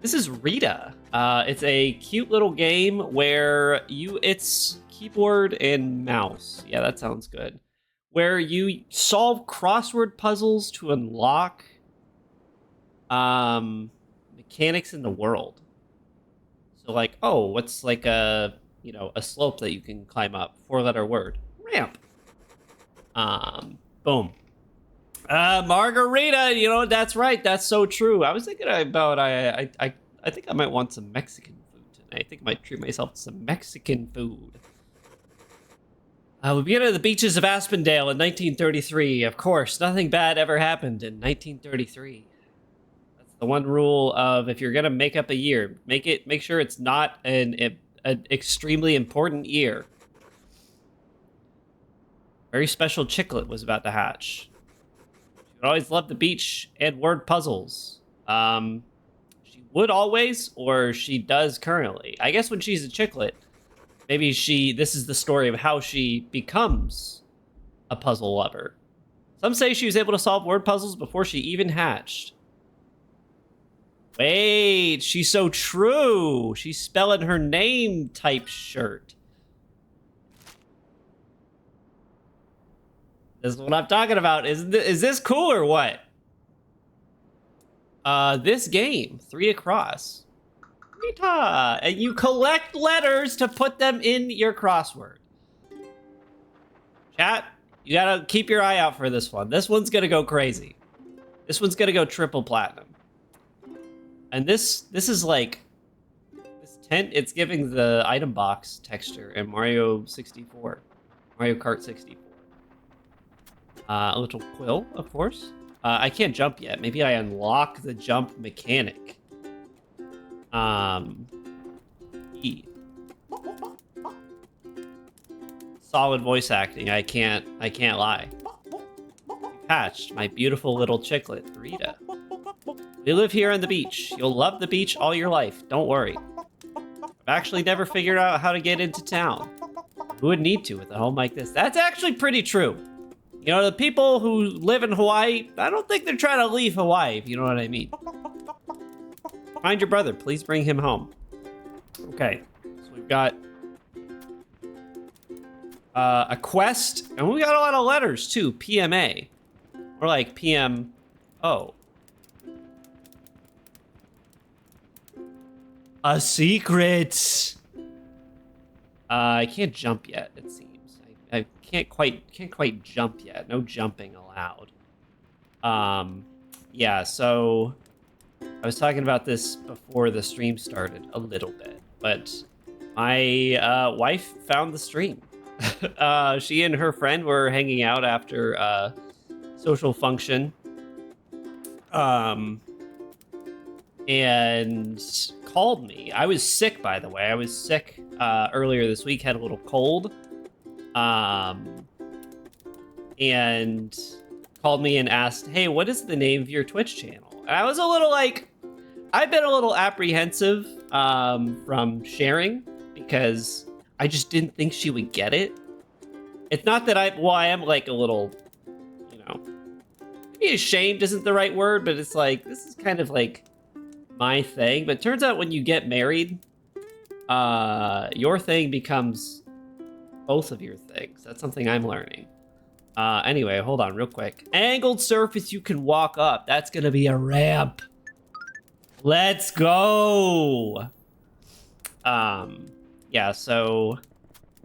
This is Rita. It's a cute little game where it's keyboard and mouse. Yeah, that sounds good. Where you solve crossword puzzles to unlock mechanics in the world. So like, oh, what's like a slope that you can climb up? 4-letter word. Ramp. Boom. Margarita, that's right. That's so true. I was thinking about I think I might want some Mexican food tonight. I think I might treat myself to some Mexican food. We begin at the beaches of Aspendale in 1933. Of course, nothing bad ever happened in 1933. That's the one rule of if you're gonna make up a year, make sure it's not an extremely important year. Very special chicklet was about to hatch. She would always love the beach and word puzzles. She would always, or she does currently. I guess when she's a chicklet, maybe this is the story of how she becomes a puzzle lover. Some say she was able to solve word puzzles before she even hatched. Wait, she's so true. She's spelling her name type shirt. This is what I'm talking about. Is this cool or what? This game, 3 across. Rita! And you collect letters to put them in your crossword. Chat, you gotta keep your eye out for this one. This one's gonna go crazy. This one's gonna go triple platinum. And this is like... this tent, it's giving the item box texture in Mario 64. Mario Kart 64. A little quill, of course. I can't jump yet. Maybe I unlock the jump mechanic. E. Solid voice acting. I can't lie. Hatched, my beautiful little chicklet, Rita. We live here on the beach. You'll love the beach all your life. Don't worry. I've actually never figured out how to get into town. Who would need to with a home like this? That's actually pretty true. The people who live in Hawaii, I don't think they're trying to leave Hawaii, if you know what I mean. Find your brother. Please bring him home. Okay. So we've got a quest, and we got a lot of letters, too. PMA. Or like PMO. A secret! I can't jump yet, it seems. I can't quite jump yet. No jumping allowed. Yeah, so I was talking about this before the stream started a little bit, but my wife found the stream. She and her friend were hanging out after a social function. And called me. I was sick, by the way. I was sick earlier this week, had a little cold. And called me and asked, hey, what is the name of your Twitch channel? And I was a little I've been a little apprehensive from sharing because I just didn't think she would get it. It's not that I am like a little, maybe ashamed isn't the right word, but it's like, this is kind of like my thing. But it turns out when you get married, your thing becomes both of your things. That's something I'm learning. Anyway, hold on real quick. Angled surface you can walk up. That's gonna be a ramp. Let's go. Yeah, so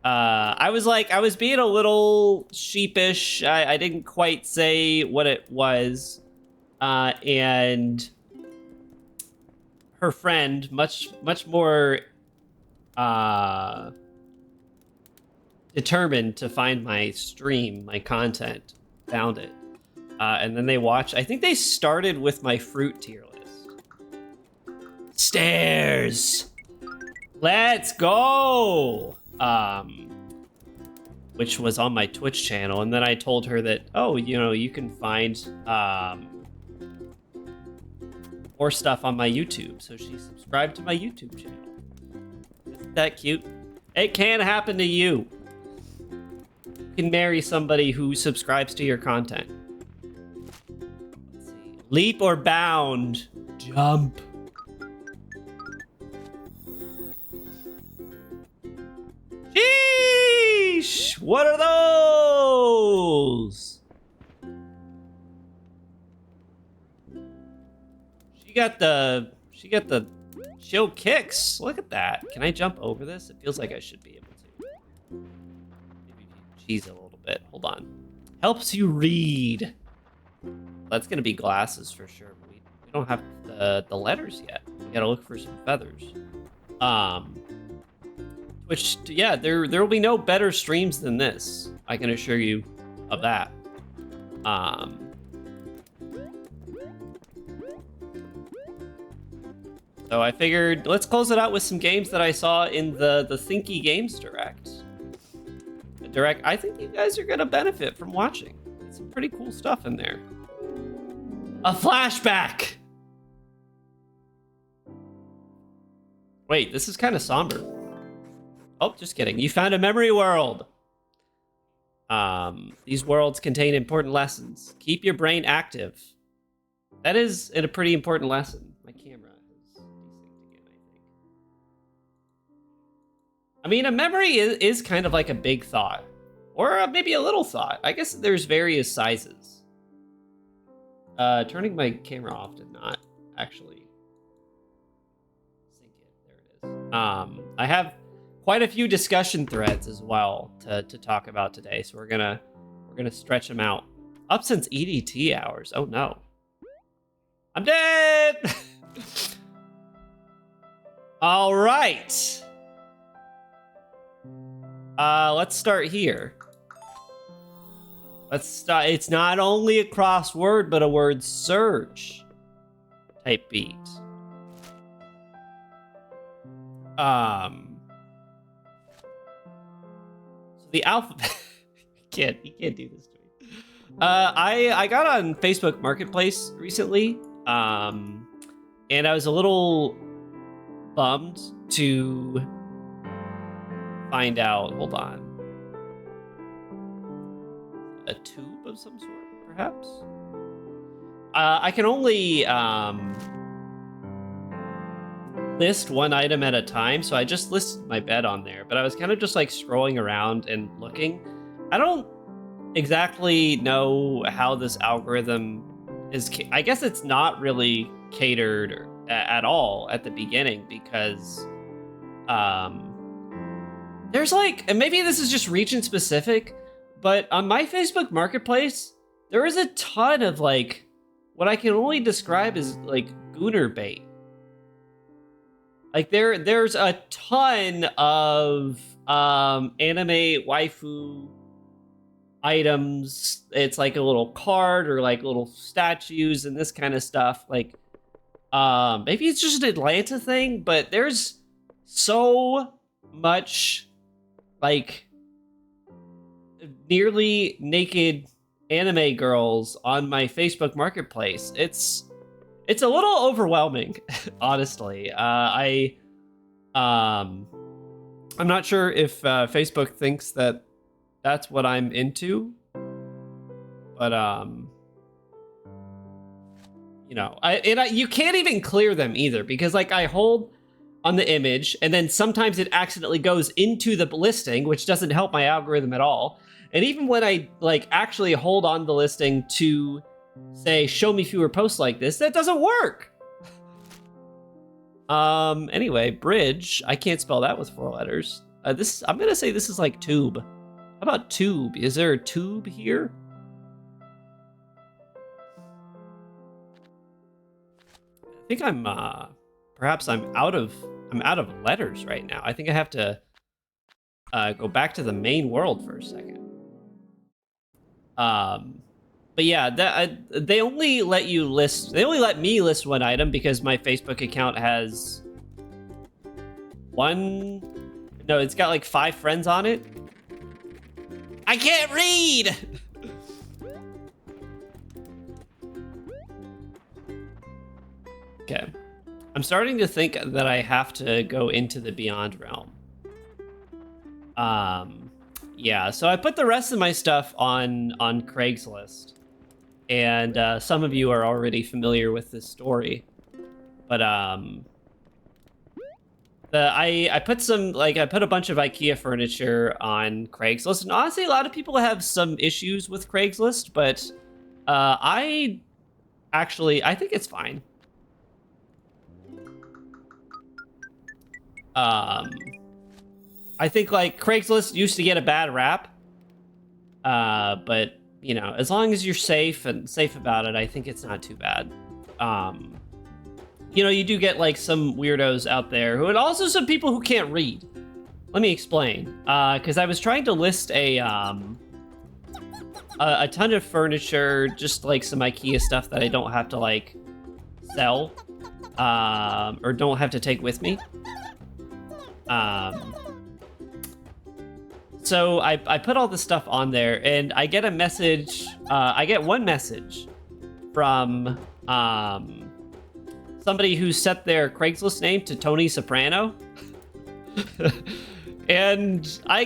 I was being a little sheepish. I didn't quite say what it was. And her friend, much more determined to find my stream, my content, found it. And then they watched. I think they started with my fruit tier list. Stairs! Let's go! Which was on my Twitch channel. And then I told her that, you can find more stuff on my YouTube. So she subscribed to my YouTube channel. Isn't that cute? It can happen to you. You can marry somebody who subscribes to your content. Let's see. Leap or bound. Jump. What are those? She got the chill kicks. Look at that. Can I jump over this? It feels like I should be able to. Maybe cheese a little bit. Hold on. Helps you read. That's gonna be glasses for sure. But we don't have the letters yet. We gotta look for some feathers. Which, yeah, there will be no better streams than this. I can assure you of that. So I figured, let's close it out with some games that I saw in the Thinky Games Direct. The Direct, I think you guys are gonna benefit from watching. It's some pretty cool stuff in there. A flashback! Wait, this is kind of somber. Oh, just kidding. You found a memory world. These worlds contain important lessons. Keep your brain active. That is a pretty important lesson. My camera is desynced again, I think. I mean, a memory is kind of like a big thought. Or maybe a little thought. I guess there's various sizes. Turning my camera off did not actually sync it. There it is. I have quite a few discussion threads as well to talk about today, so we're gonna stretch them out. Up since EDT hours. Oh no, I'm dead. All right. Let's start here. Let's start. It's not only a crossword, but a word search type beat. The alphabet. You can't do this to me. I got on Facebook Marketplace recently, and I was a little bummed to find out. Hold on, a tube of some sort, perhaps. I can only list one item at a time, so I just listed my bed on there, but I was kind of just like scrolling around and looking. I don't exactly know how this algorithm is. I guess it's not really catered at all at the beginning, because there's like, and maybe this is just region specific, but on my Facebook Marketplace there is a ton of like what I can only describe as like gooner bait. Like there's a ton of anime waifu items. It's like a little card or like little statues and this kind of stuff. Like maybe it's just an Atlanta thing, but there's so much like nearly naked anime girls on my Facebook Marketplace. It's a little overwhelming, honestly. I'm not sure if Facebook thinks that that's what I'm into, but you know, you can't even clear them either, because like I hold on the image and then sometimes it accidentally goes into the listing, which doesn't help my algorithm at all. And even when I like actually hold on the listing to say show me fewer posts like this, that doesn't work. Anyway, bridge, I can't spell that with 4 letters. This, I'm gonna say this is like tube. How about tube? Is there a tube here? I think I'm perhaps I'm out of letters right now. I think I have to go back to the main world for a second. But yeah, they only let you list. They only let me list one item because my Facebook account has one. No, it's got like 5 friends on it. I can't read. Okay, I'm starting to think that I have to go into the Beyond realm. Yeah, so I put the rest of my stuff on Craigslist. And some of you are already familiar with this story, but I put some I put a bunch of IKEA furniture on Craigslist, and honestly, a lot of people have some issues with Craigslist, but I think it's fine. I think like Craigslist used to get a bad rap, but you know, as long as you're safe about it, I think it's not too bad. You know, you do get like some weirdos out there and also some people who can't read. Let me explain. Because I was trying to list a ton of furniture, just like some IKEA stuff that I don't have to like sell, or don't have to take with me. So I put all this stuff on there, and I get a message. I get one message from somebody who set their Craigslist name to Tony Soprano. And I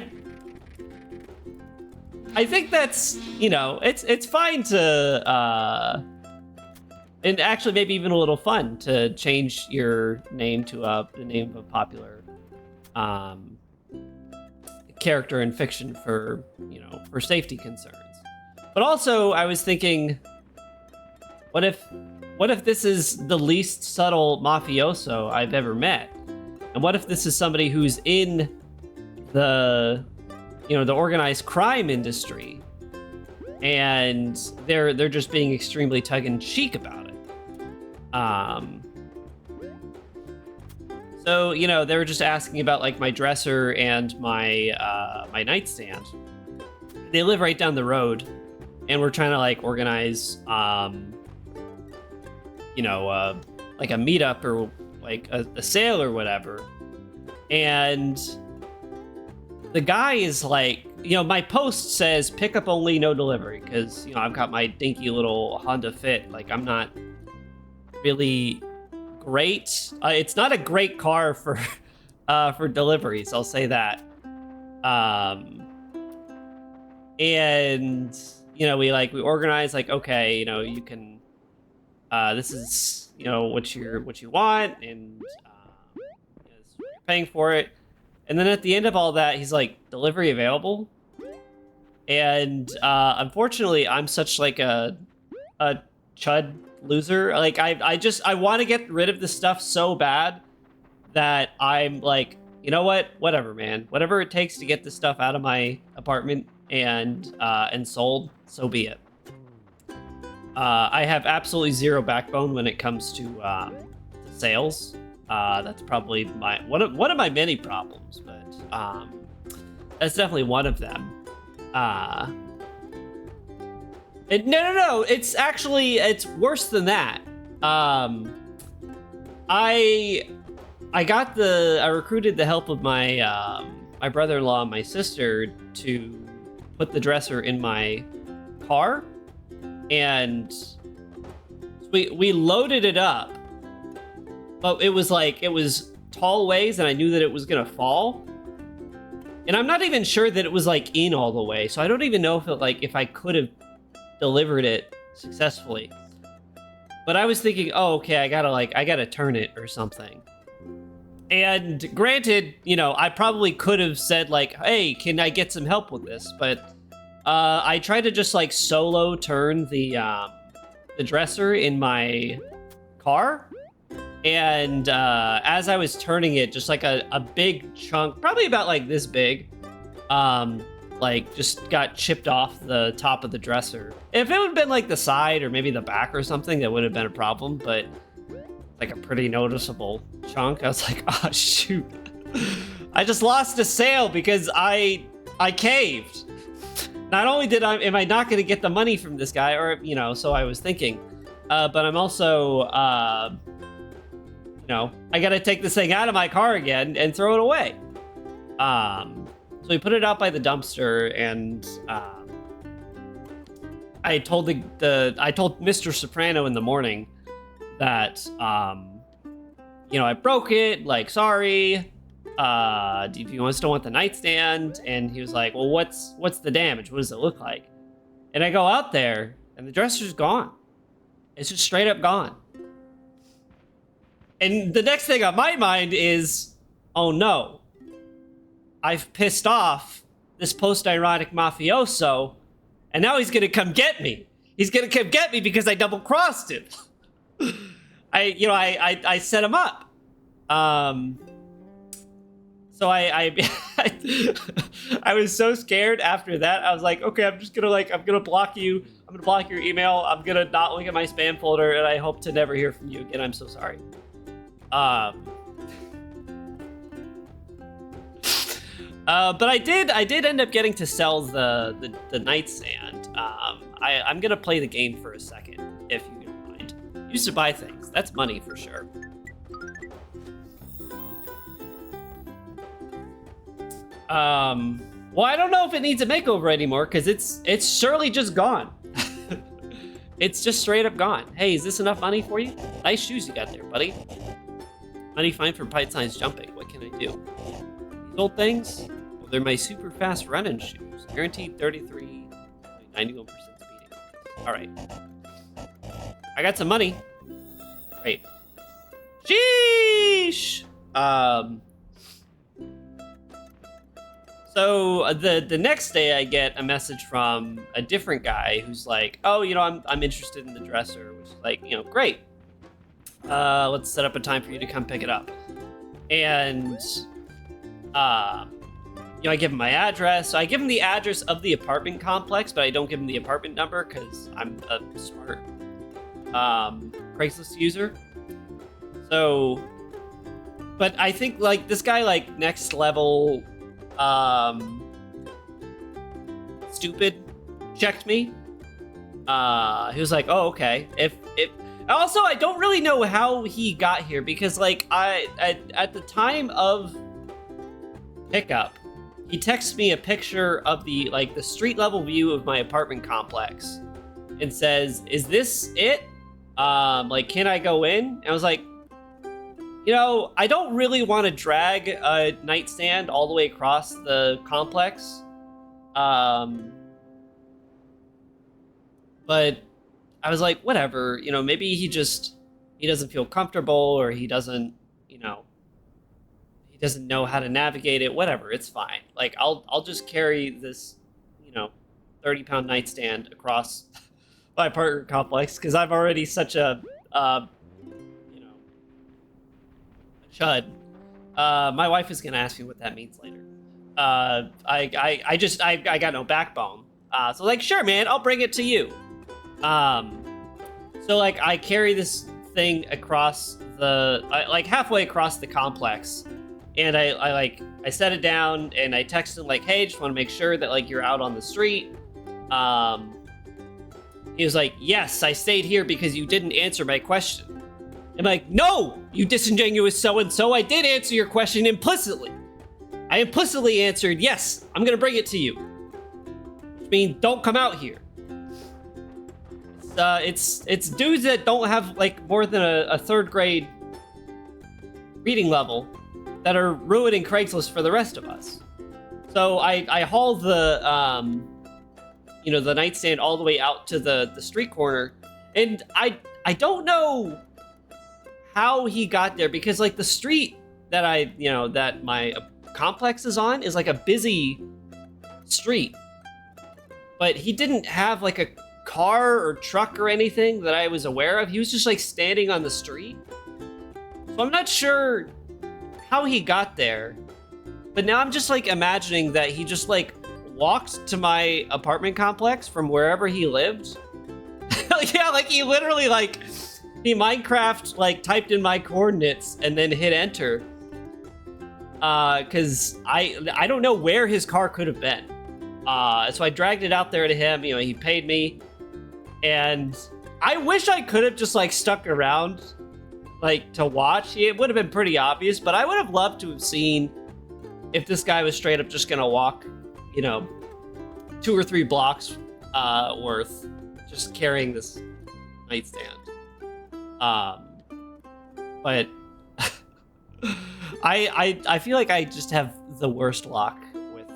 think that's, you know, it's fine to and actually maybe even a little fun to change your name to the name of a popular character in fiction for, you know, for safety concerns. But also I was thinking, what if this is the least subtle mafioso I've ever met? And what if this is somebody who's in the, you know, the organized crime industry, and they're just being extremely tongue-in-cheek about it? So, you know, they were just asking about like my dresser and my my nightstand. They live right down the road, and we're trying to like organize you know, like a meetup or like a sale or whatever. And the guy is like, you know, my post says pickup only, no delivery, because, you know, I've got my dinky little Honda Fit. Like, I'm not really great. It's not a great car for deliveries, I'll say that. And, you know, we organize, like, okay, you know, you can, this is, you know, what you want, and you're paying for it. And then at the end of all that, he's like, delivery available. And unfortunately, I'm such like a chud loser. Like, I want to get rid of this stuff so bad that I'm like, you know what? Whatever, man. Whatever it takes to get this stuff out of my apartment and sold, so be it. I have absolutely zero backbone when it comes to sales. That's probably one of my many problems, but that's definitely one of them. No. It's actually, it's worse than that. I recruited the help of my my brother-in-law and my sister to put the dresser in my car, and we loaded it up, but it was tall ways, and I knew that it was gonna fall. And I'm not even sure that it was like in all the way, so I don't even know if I could have delivered it successfully. But I was thinking, oh, okay, I gotta turn it or something. And granted, you know, I probably could have said like, hey, can I get some help with this? But I tried to just like solo turn the dresser in my car. And as I was turning it, just like a big chunk, probably about like this big, like just got chipped off the top of the dresser. If it would have been like the side or maybe the back or something, that would have been a problem, but like a pretty noticeable chunk. I was like, oh shoot. I just lost a sale because I caved. Not only am I not gonna get the money from this guy, or, you know, so I was thinking, but I'm also, you know, I gotta take this thing out of my car again and throw it away. So we put it out by the dumpster, and I told Mr. Soprano in the morning that, you know, I broke it, like, sorry, do you still want the nightstand? And he was like, well, what's the damage? What does it look like? And I go out there, and the dresser's gone. It's just straight up gone. And the next thing on my mind is, oh no, I've pissed off this post-ironic mafioso, and now he's gonna come get me. He's gonna come get me because I double-crossed him. I set him up. So I was so scared after that. I was like, okay, I'm gonna block you. I'm gonna block your email. I'm gonna not look at my spam folder, and I hope to never hear from you again. I'm so sorry. But I did end up getting to sell the nightstand. I'm gonna play the game for a second, if you don't mind. Used to buy things. That's money for sure. Well, I don't know if it needs a makeover anymore, because it's surely just gone. It's just straight up gone. Hey, is this enough money for you? Nice shoes you got there, buddy. Money fine for bite-sized jumping. What can I do? These old things? Well, they're my super fast running shoes. Guaranteed 33, 91% speeding. All right. I got some money. Great. Sheesh! So the next day I get a message from a different guy who's like, oh, I'm interested in the dresser, which is like, great. Let's set up a time for you to come pick it up. And, I give him my address. So I give him the address of the apartment complex, but I don't give him the apartment number because I'm a smart Craigslist user. So, but I think like this guy, like next level, stupid checked me. He was like, oh, okay. Also, I don't really know how he got here because like at the time of pickup, he texts me a picture of the street level view of my apartment complex and says, is this it? Can I go in? And I was like, I don't really want to drag a nightstand all the way across the complex. But I was like, whatever, maybe he doesn't feel comfortable, or he doesn't know how to navigate it, whatever, it's fine. Like, I'll just carry this, 30-pound nightstand across my apartment complex, because I'm already such a, chud. My wife is gonna ask me what that means later. I got no backbone. So like, sure, man, I'll bring it to you. So like, I carry this thing across halfway across the complex, and I set it down, and I text him like, hey, just want to make sure that like you're out on the street. He was like, yes, I stayed here because you didn't answer my question. I'm like, no, you disingenuous so-and-so, I did answer your question implicitly. I implicitly answered, yes, I'm gonna bring it to you. Which means don't come out here. It's dudes that don't have like more than a third grade reading level that are ruining Craigslist for the rest of us. So I haul the the nightstand all the way out to the street corner, and I don't know how he got there, because like the street that that my complex is on is like a busy street, but he didn't have like a car or truck or anything that I was aware of. He was just like standing on the street, so I'm not sure how he got there. But now I'm just like imagining that he just like walked to my apartment complex from wherever he lived. Yeah, like he literally he Minecraft typed in my coordinates and then hit enter. Cause I don't know where his car could have been. So I dragged it out there to him. He paid me, and I wish I could have just stuck around to watch. It would have been pretty obvious, but I would have loved to have seen if this guy was straight up just gonna walk 2 or 3 blocks worth just carrying this nightstand. But I feel like I just have the worst luck with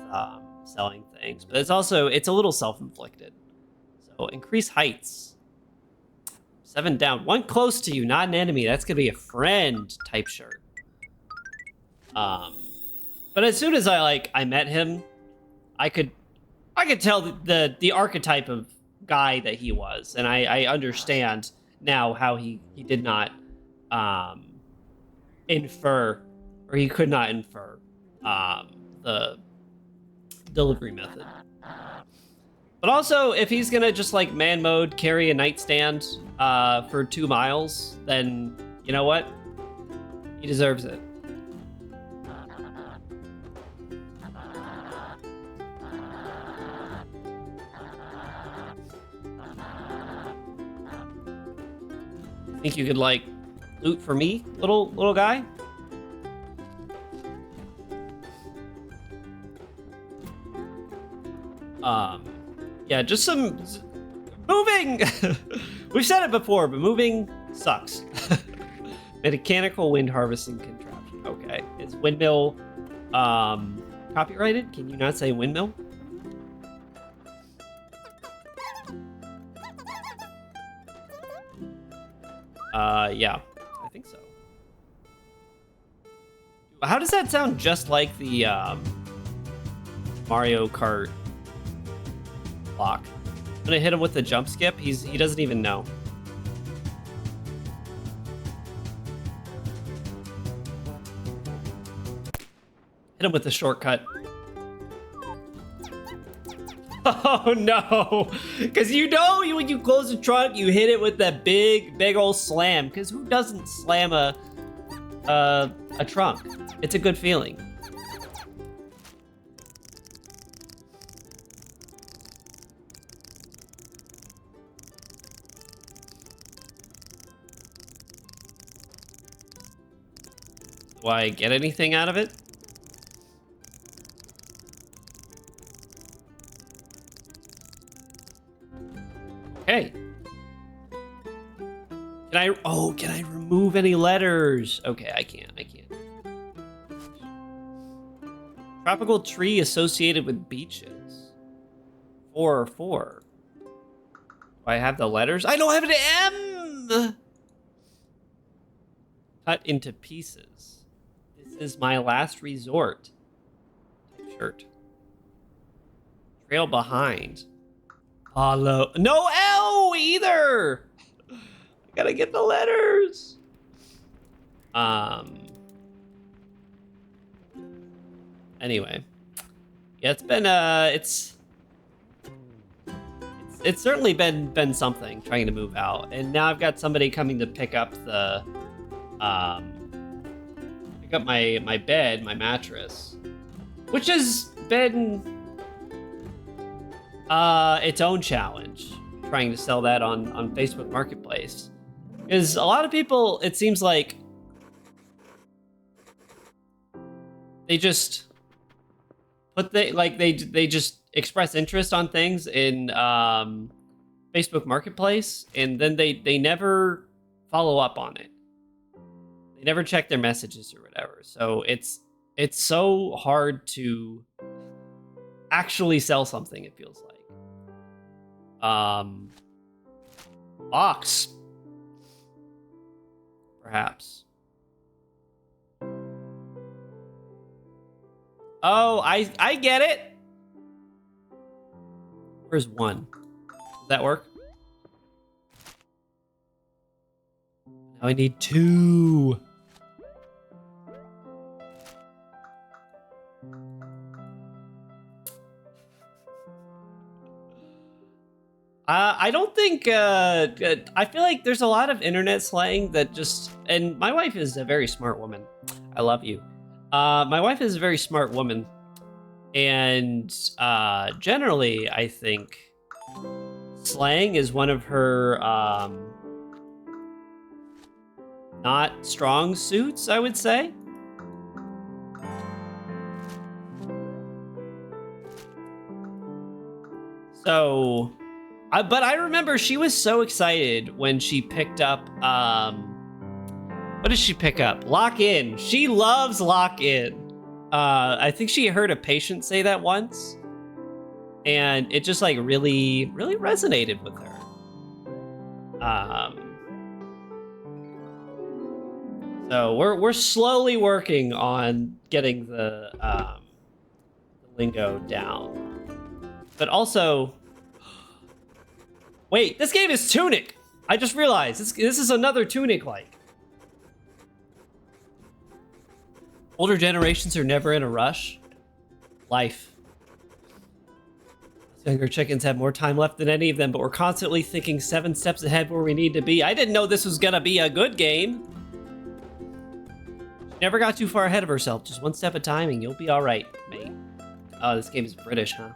selling things, but it's a little self-inflicted. So increase heights. 7 down. 1 close to you, not an enemy. That's gonna be a friend type shirt. But as soon as I met him, I could tell the archetype of guy that he was, and I understand now how he did not infer, or he could not infer the delivery method. But also, if he's gonna just like man mode carry a nightstand for 2 miles, then you know what? He deserves it. Think you could like loot for me, little guy? Yeah, just some moving. We've said it before, but moving sucks. Mechanical wind harvesting contraption. Okay, is windmill copyrighted? Can you not say windmill? Yeah, I think so. How does that sound? Just like the Mario Kart block. I'm gonna hit him with the jump skip. He doesn't even know. Hit him with the shortcut. Oh no! Because you know when you close the trunk, you hit it with that big old slam. Because who doesn't slam a trunk? It's a good feeling. Do I get anything out of it? Okay. Can I remove any letters? Okay, I can't. Tropical tree associated with beaches. 4 or 4. Do I have the letters? I don't have an M! Cut into pieces. This is my last resort. Shirt. Trail behind. Follow. No L either! I gotta get the letters. Anyway. Yeah, it's been it's certainly been something trying to move out. And now I've got somebody coming to pick up the my bed, my mattress, which has been its own challenge, trying to sell that on Facebook Marketplace. Because a lot of people, it seems like they just they just express interest on things in Facebook Marketplace, and then they never follow up on it. They never check their messages or whatever. So it's so hard to actually sell something, it feels like. Box. Perhaps. Oh, I get it. Where's 1? Does that work? Now I need 2. I don't think, I feel like there's a lot of internet slang that just, and my wife is a very smart woman. I love you. My wife is a very smart woman. And generally, I think slang is one of her not strong suits, I would say. So, but I remember she was so excited when she picked up, what did she pick up? Lock In. She loves Lock In. I think she heard a patient say that once, and it just like really resonated with her. So we're slowly working on getting the lingo down. But also, wait, this game is Tunic. I just realized this is another Tunic-like. Older generations are never in a rush. Life. Younger chickens have more time left than any of them, but we're constantly thinking 7 steps ahead where we need to be. I didn't know this was gonna be a good game. She never got too far ahead of herself. Just 1 step at a time and you'll be all right, mate. Oh, this game is British, huh?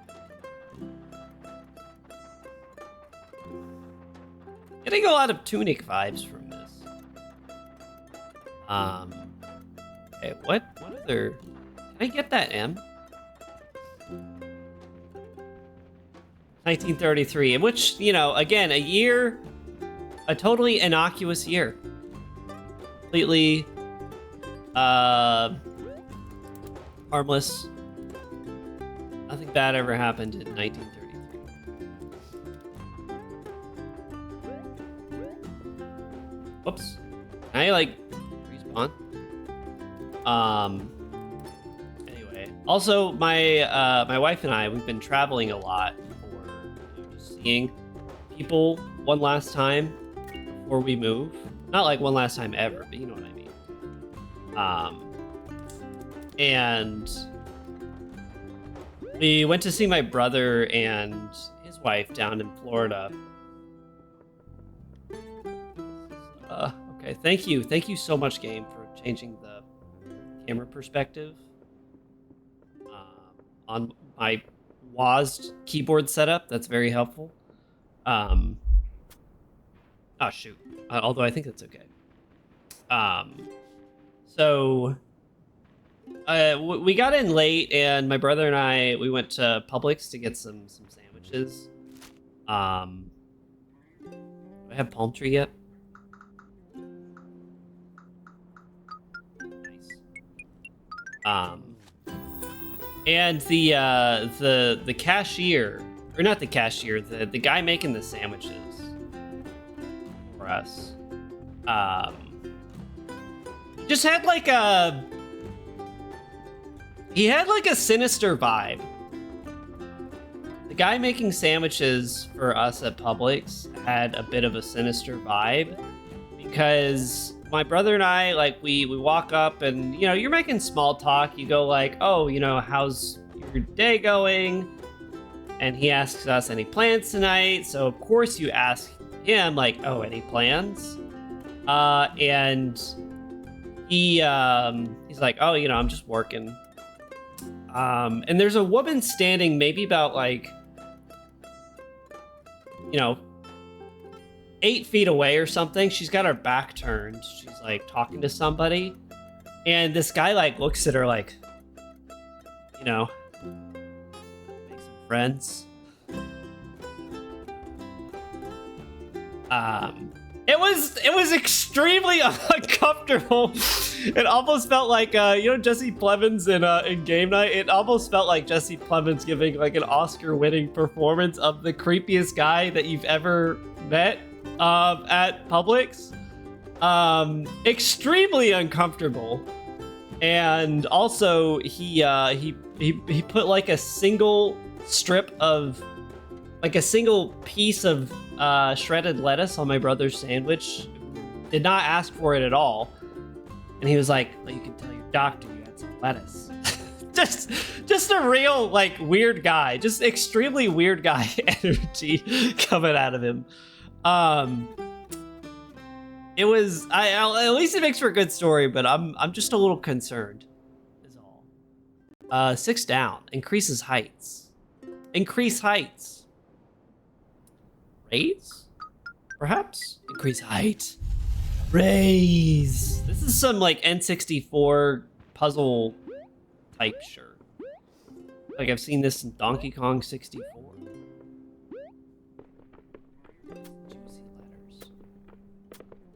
Getting a lot of Tunic vibes from this. Okay, what other... Can I get that M? 1933, in which, you know, again, a totally innocuous year. Completely, harmless. Nothing bad ever happened in 1933. Whoops. Can I, like, respawn? Anyway. Also, my wife and I, we've been traveling a lot. Seeing people one last time before we move. Not like one last time ever, but you know what I mean. And we went to see my brother and his wife down in Florida. Okay, thank you so much, game, for changing the camera perspective on my WASD keyboard setup. That's very helpful. Oh shoot. Although I think that's okay. So we got in late, and my brother and we went to Publix to get some sandwiches. Do I have palm tree yet? Nice. And the cashier, or not the cashier, the guy making the sandwiches for us, just had like a sinister vibe. The guy making sandwiches for us at Publix had a bit of a sinister vibe, because my brother and I, like, we walk up and, you know, you're making small talk. You go like, oh, you know, how's your day going? And he asks us any plans tonight. So of course you ask him like, oh, any plans? And he's like, oh, you know, I'm just working. And there's a woman standing maybe about like, you know, 8 feet away or something. She's got her back turned. She's like talking to somebody, and this guy like looks at her like, you know, make some friends. It was extremely uncomfortable. It almost felt like you know, Jesse Plemons in Game Night. It almost felt like Jesse Plemons giving like an Oscar-winning performance of the creepiest guy that you've ever met at Publix. Extremely uncomfortable. And also he put like a single strip of, like a single piece of shredded lettuce on my brother's sandwich. Did not ask for it at all. And he was like, well, you can tell your doctor you had some lettuce. just a real like weird guy, just extremely weird guy energy coming out of him. It was, at least it makes for a good story, but I'm just a little concerned is all. 6 down, increases heights. Increase heights. Raise? Perhaps? Increase height. Raise. This is some like N64 puzzle type shirt. Like I've seen this in Donkey Kong 64.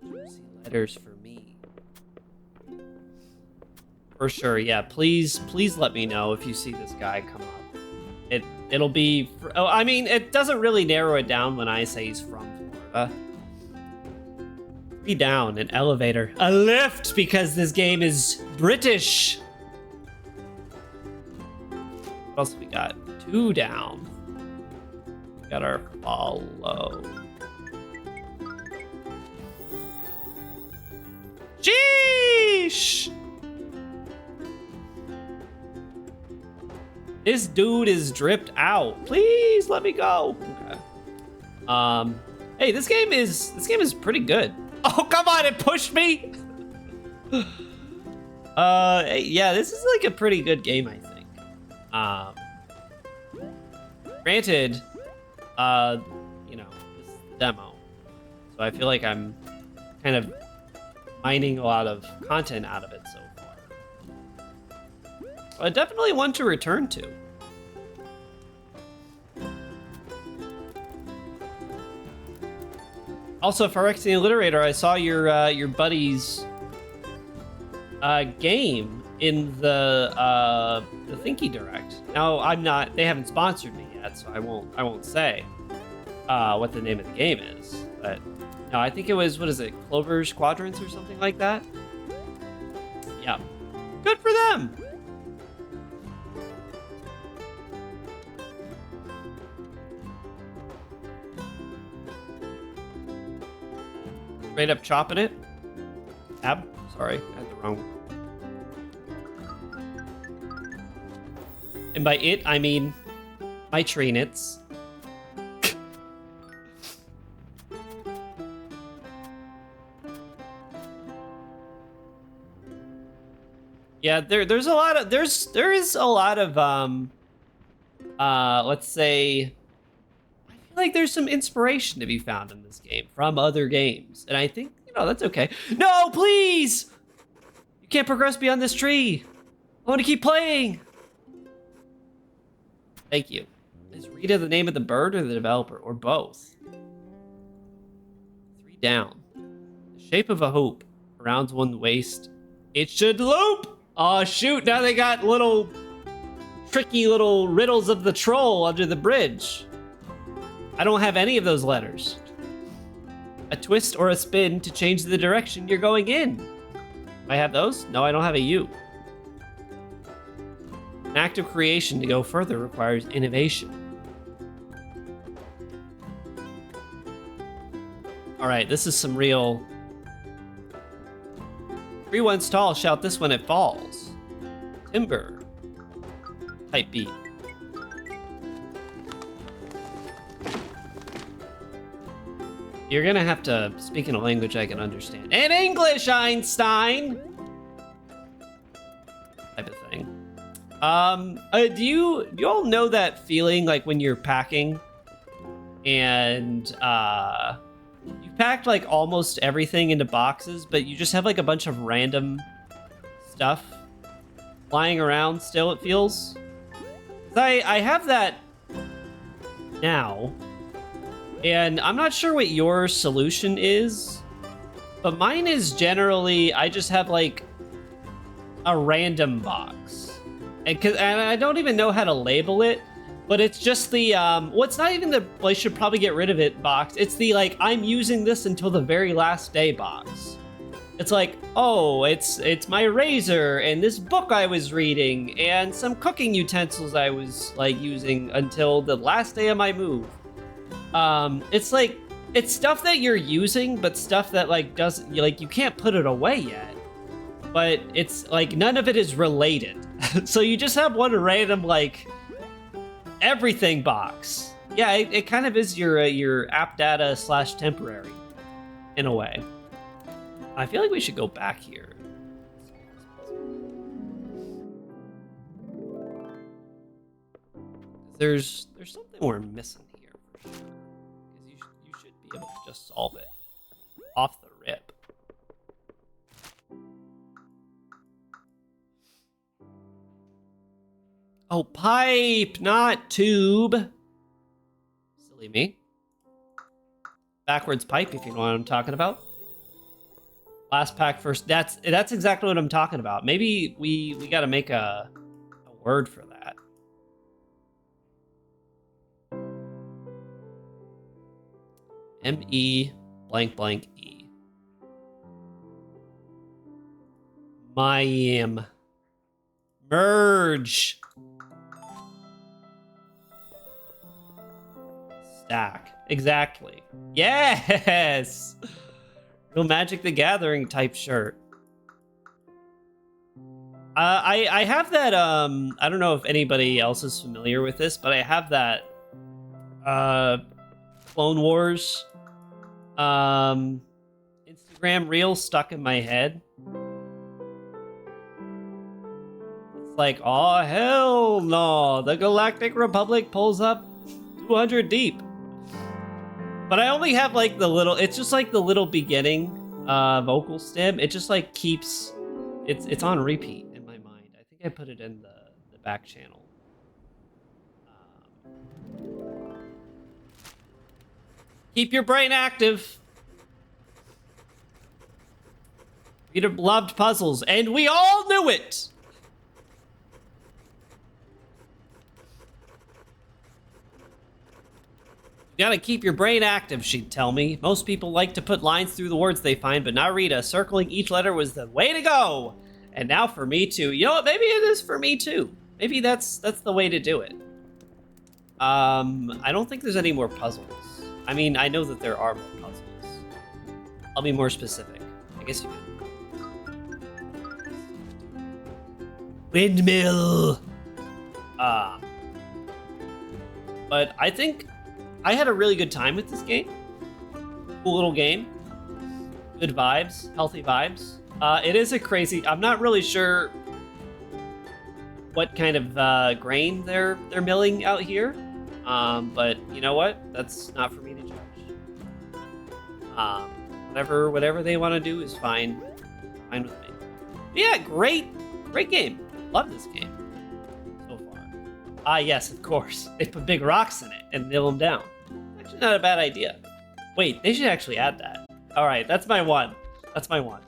Juicy letters for me. For sure, yeah. Please let me know if you see this guy come up. It'll be. I mean, it doesn't really narrow it down when I say he's from Florida. 3 down, an elevator. A lift, because this game is British. What else we got? 2 down. We got our follow. Sheesh! This dude is dripped out. Please let me go. Okay. Hey, this game is pretty good. Oh, come on, it pushed me. Yeah, this is like a pretty good game, I think. Granted, you know, this is the demo, so I feel like I'm kind of mining a lot of content out of it so far. Definitely one to return to. Also, Phyrexian Alliterator, I saw your buddy's game in the Thinky Direct. Now, they haven't sponsored me yet, so I won't say what the name of the game is. But no, I think it was, what is it, Clover's Quadrants or something like that? Yeah. Good for them! Straight up chopping it. Tab? Sorry, I had the wrong. And by it, I mean my Trinits. Yeah, there is a lot of let's say, I feel like there's some inspiration to be found in this game from other games, and I think, you know, that's okay. No, please! You can't progress beyond this tree. I want to keep playing. Thank you. Is Rita the name of the bird or the developer, or both? 3 down. The shape of a hoop around one's waist. It should loop. Oh shoot! Now they got little tricky little riddles of the troll under the bridge. I don't have any of those letters. A twist or a spin to change the direction you're going in. Do I have those? No, I don't have a U. An act of creation to go further requires innovation. All right, this is some real... Tree once tall, shout this when it falls. Timber. Type B. You're gonna have to speak in a language I can understand. In English, Einstein! Type of thing. Do you all know that feeling like when you're packing and you packed like almost everything into boxes, but you just have like a bunch of random stuff lying around still, it feels? I have that now, and I'm not sure what your solution is, but mine is generally, I just have like a random box. And I don't even know how to label it, but it's just the, well, it's not even the, well, I should probably get rid of it box. It's the, like, I'm using this until the very last day box. It's like, oh, it's my razor and this book I was reading and some cooking utensils I was, like, using until the last day of my move. It's like, it's stuff that you're using, but stuff that, like, doesn't, like, you can't put it away yet. But it's, like, none of it is related. So you just have one random, like, everything box. Yeah, it kind of is your app data / temporary, in a way. I feel like we should go back here. There's something we're missing here for sure. Because you should be able to just solve it off the rip. Oh, pipe, not tube. Silly me. Backwards pipe, if you know what I'm talking about. Last pack first. That's exactly what I'm talking about. Maybe we got to make a word for that. M-E blank blank E. Merge. Stack. Exactly. Yes! Real Magic the Gathering type shirt. I have that, I don't know if anybody else is familiar with this, but I have that, Clone Wars, Instagram reel stuck in my head. It's like, oh, hell no, the Galactic Republic pulls up 200 deep. But I only have, like, the little, it's just, like, the little beginning, vocal stem. It just, like, keeps, it's on repeat. I put it in the back channel. Keep your brain active. Rita loved puzzles, and we all knew it. You gotta keep your brain active, she'd tell me. Most people like to put lines through the words they find, but not Rita. Circling each letter was the way to go. And now for me too. You know what? Maybe it is for me too. Maybe that's the way to do it. I don't think there's any more puzzles. I mean, I know that there are more puzzles. I'll be more specific. I guess you could. Windmill. But I think I had a really good time with this game. Cool little game. Good vibes, healthy vibes. It is a crazy. I'm not really sure what kind of grain they're milling out here, but you know what? That's not for me to judge. Whatever they want to do is fine with me. But yeah, great game. Love this game so far. Yes, of course. They put big rocks in it and nail them down. Actually, not a bad idea. Wait, they should actually add that. All right, that's my one. That's my one.